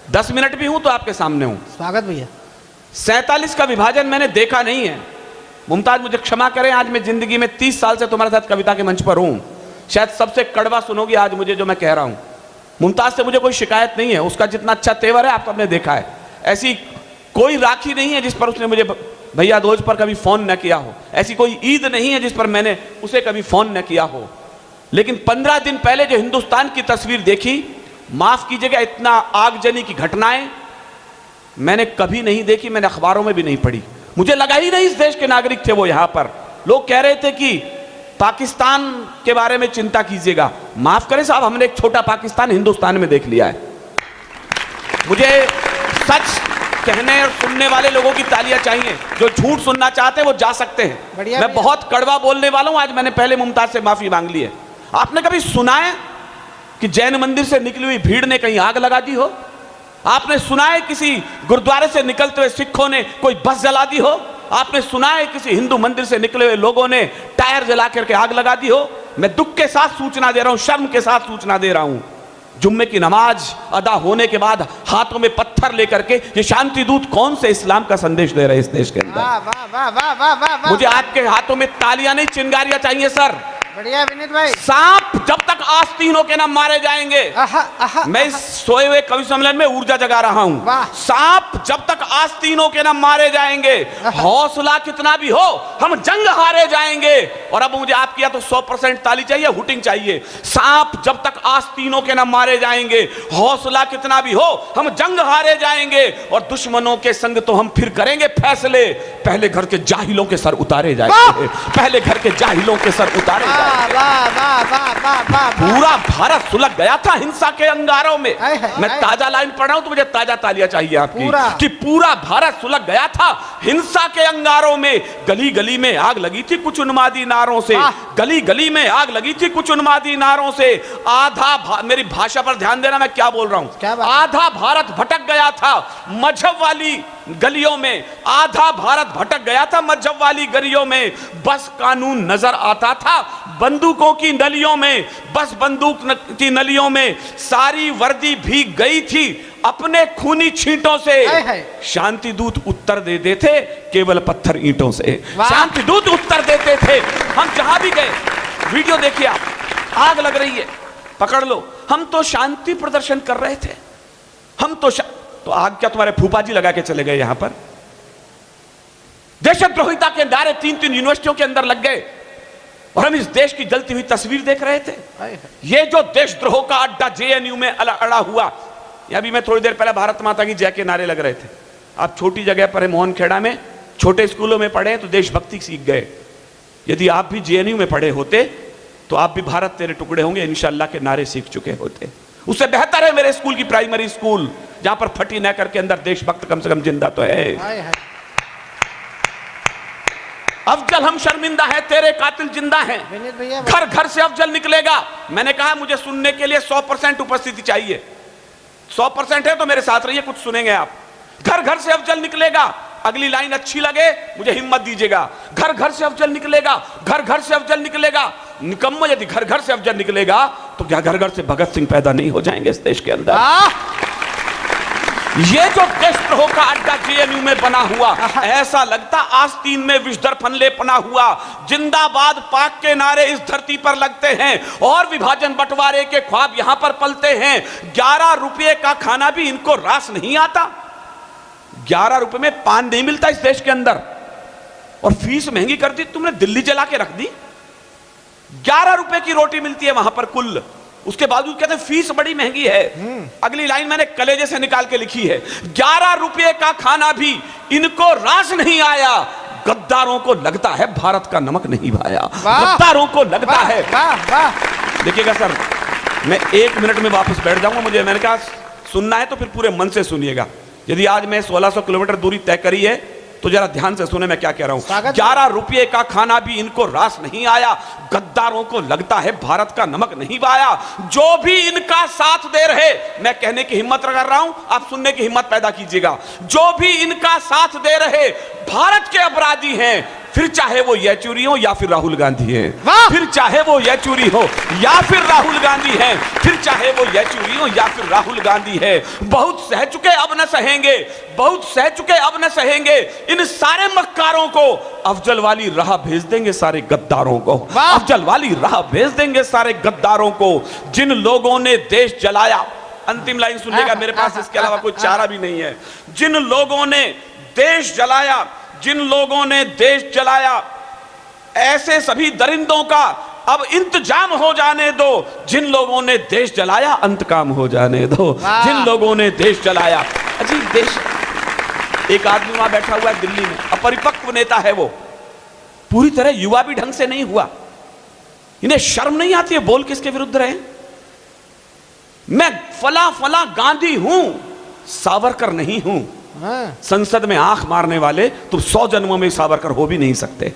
10 minute भी हूं तो आपके सामने हूं। स्वागत भैया। 47 का विभाजन मैंने देखा नहीं है। मुमताज मुझे क्षमा करें, आज मैं जिंदगी में 30 साल से तुम्हारे साथ कविता के मंच पर हूं, शायद सबसे कड़वा सुनोगी आज मुझे जो मैं कह रहा हूं। मुमताज से मुझे कोई शिकायत नहीं है, उसका जितना अच्छा तेवर है आप सबने देखा है। ऐसी कोई राखी नहीं है जिस पर उसने मुझे भैया दोज पर कभी फोन न किया हो, ऐसी कोई ईद नहीं है जिस पर मैंने उसे कभी फोन न किया हो। लेकिन 15 दिन पहले जो हिंदुस्तान की तस्वीर देखी, माफ कीजिएगा, इतना आगजनी की घटनाएं मैंने कभी नहीं देखी, मैंने अखबारों में भी नहीं पढ़ी। मुझे लगा ही नहीं इस देश के नागरिक थे वो। यहां पर लोग कह रहे थे कि पाकिस्तान के बारे में चिंता कीजिएगा। माफ करें साहब, हमने एक छोटा पाकिस्तान हिंदुस्तान में देख लिया है। मुझे सच कहने और सुनने वाले लोगों की तालियां चाहिए, जो झूठ सुनना चाहते हैं वो जा सकते हैं। मैं बहुत कड़वा बोलने वाला हूं, आज मैंने पहले मुमताज से माफी मांग ली है। आपने कभी सुना है कि जैन मंदिर से निकली हुई भीड़ ने कहीं आग लगा दी हो? आपने सुना है किसी गुरुद्वारे से निकलते हुए सिखों ने कोई बस जला दी हो? आपने सुना है किसी हिंदू मंदिर से निकले हुए लोगों ने टायर जला करके आग लगा दी हो? मैं दुख के साथ सूचना दे रहा हूं, शर्म के साथ सूचना दे रहा हूं, जुम्मे की नमाज अदा होने के बाद हाथों में पत्थर लेकर के ये शांति दूत कौन से इस्लाम का संदेश दे रहे हैं इस देश के अंदर? वाह वाह वाह वाह वाह वाह। मुझे आपके हाथों में तालियां नहीं, चिंगारियां चाहिए सर। बढ़िया विनीत भाई। सांप जब तक आस्तीनों के न मारे जाएंगे, मैं इस सोए हुए कवि सम्मेलन में ऊर्जा जगा रहा हूं। सांप जब तक आस्तीनों के न मारे जाएंगे, हौसला कितना भी हो, हम जंग हारे जाएंगे। और अब मुझे आपकी या तो 100% ताली चाहिए, हुटिंग चाहिए। सांप जब तक आस्तीनों के न मारे जाएंगे, हौसला कितना भी हो, हम जंग हारे जाएंगे। और दुश्मनों के संग तो हम फिर करेंगे फैसले, पहले घर के जाहिलों के सर उतारे जाएंगे, पहले घर के जाहिलों के सर उतारे जाएंगे। पूरा भारत सुलग गया था हिंसा के अंगारों में। मैं ताजा लाइन पढ़ रहा हूं तो मुझे ताजा तालियां चाहिए आपकी कि पूरा भारत सुलग गया था हिंसा के अंगारों में। गली गली में आग लगी थी कुछ उन्मादी नारों से, गली गली में आग लगी थी कुछ उन्मादी नारों से। आधा मेरी भाषा पर ध्यान देना, मैं क्या बोल रहा हूं। आधा भारत भटक गया था मजहब वाली गलियों में, आधा भारत भटक गया था मजहब वाली गलियों में। बस कानून नजर आता था बंदूकों की नलियों में, बस बंदूक की नलियों में। सारी वर्दी भीग गई थी अपने खूनी छींटों से। शांति दूत उत्तर दे देते केवल पत्थर ईंटों से। शांति दूत उत्तर देते थे। हम जहां भी गए, वीडियो देखिए आप, आग लग रही है, पकड़ लो। हम तो शांति प्रदर्शन कर रहे थे, हम तो आग क्या तुम्हारे फूफा जी लगा के चले गए? यहां पर देशद्रोहिता के नारे 3-3 यूनिवर्सिटियों के अंदर लग गए और हम इस देश की जलती हुई तस्वीर देख रहे थे। ये जो देशद्रोह का अड्डा जेएनयू में अड़ा हुआ, यह भी मैं थोड़ी देर पहले भारत माता की जय के नारे लग रहे थे। आप छोटी जगह पर है, मोहनखेड़ा में, छोटे स्कूलों में पढ़े तो देशभक्ति सीख गए। यदि आप भी जेएनयू में पढ़े होते तो आप भी भारत तेरे टुकड़े होंगे इंशाअल्लाह के नारे सीख चुके होते। उससे बेहतर है मेरे स्कूल की प्राइमरी स्कूल, जहां पर फटी नेकर के अंदर देशभक्त कम से कम जिंदा तो है। अफजल हम शर्मिंदा है, तेरे कातिल जिंदा हैं। घर घर से अफजल निकलेगा। मैंने कहा मुझे सुनने के लिए 100% उपस्थिति चाहिए। 100% है तो मेरे साथ रहिए, कुछ सुनेंगे आप। घर घर से अफजल निकलेगा। अगली लाइन अच्छी लगे मुझे हिम्मत दीजिएगा। घर घर से अफजल निकलेगा, घर घर से अफजल निकलेगा। निकम्मो, यदि घर घर से अफजल निकलेगा तो क्या घर घर से भगत सिंह पैदा नहीं हो जाएंगे इस देश के अंदर? ये जो देशद्रोह का अड्डा जेएनयू में बना हुआ, ऐसा लगता आस्तीन में विषधर फनले पना हुआ। जिंदाबाद पाक के नारे इस धरती पर लगते हैं और विभाजन बंटवारे के ख्वाब यहां पर पलते हैं। 11 रुपये का खाना भी इनको रास नहीं आता। 11 रुपए में पान नहीं मिलता इस देश के अंदर, और फीस महंगी कर दी तुमने, दिल्ली जला के रख दी। 11 रुपए की रोटी मिलती है वहां पर कुल, उसके बावजूद कहते हैं फीस बड़ी महंगी है। अगली लाइन मैंने कलेजे से निकाल के लिखी है, 11 रुपये का खाना भी इनको रास नहीं आया। गद्दारों को लगता है भारत का नमक नहीं भाया, गद्दारों को लगता है। देखिएगा सर, मैं 1 मिनट में वापस बैठ जाऊंगा। मैंने कहा सुनना है तो फिर पूरे मन से सुनिएगा। यदि आज मैं 1600 किलोमीटर दूरी तय करी है तो जरा ध्यान से सुने मैं क्या कह रहा हूं। 11 रुपये का खाना भी इनको रास नहीं आया। गद्दारों को लगता है भारत का नमक नहीं भाया। जो भी इनका साथ दे रहे, मैं कहने की हिम्मत कर रहा हूं, आप सुनने की हिम्मत पैदा कीजिएगा। जो भी इनका साथ दे रहे भारत के अपराधी हैं, फिर चाहे वो येचुरी हो या फिर राहुल गांधी है, वाह! फिर चाहे वो येचुरी हो या फिर राहुल गांधी है, फिर चाहे वो येचुरी हो या फिर राहुल गांधी है। बहुत सह चुके अब न सहेंगे, बहुत सह चुके अब न सहेंगे। इन सारे मक्कारों को अफजल वाली राह भेज देंगे, सारे गद्दारों को अफजल वाली राह भेज देंगे, सारे गद्दारों को। जिन लोगों ने देश जलाया, अंतिम लाइन सुनिएगा, मेरे पास इसके अलावा कोई चारा भी नहीं है। जिन लोगों ने देश जलाया, जिन लोगों ने देश जलाया, ऐसे सभी दरिंदों का अब इंतजाम हो जाने दो। जिन लोगों ने देश जलाया अंत काम हो जाने दो। जिन लोगों ने देश जलाया, अजीब देश। एक आदमी वहां बैठा हुआ है दिल्ली में, अपरिपक्व नेता है वो, पूरी तरह युवा भी ढंग से नहीं हुआ। इन्हें शर्म नहीं आती है बोल किसके विरुद्ध रहे? मैं फला फला गांधी हूं, सावरकर नहीं हूं। संसद में आंख मारने वाले तुम 100 जन्मों में सावरकर हो भी नहीं सकते।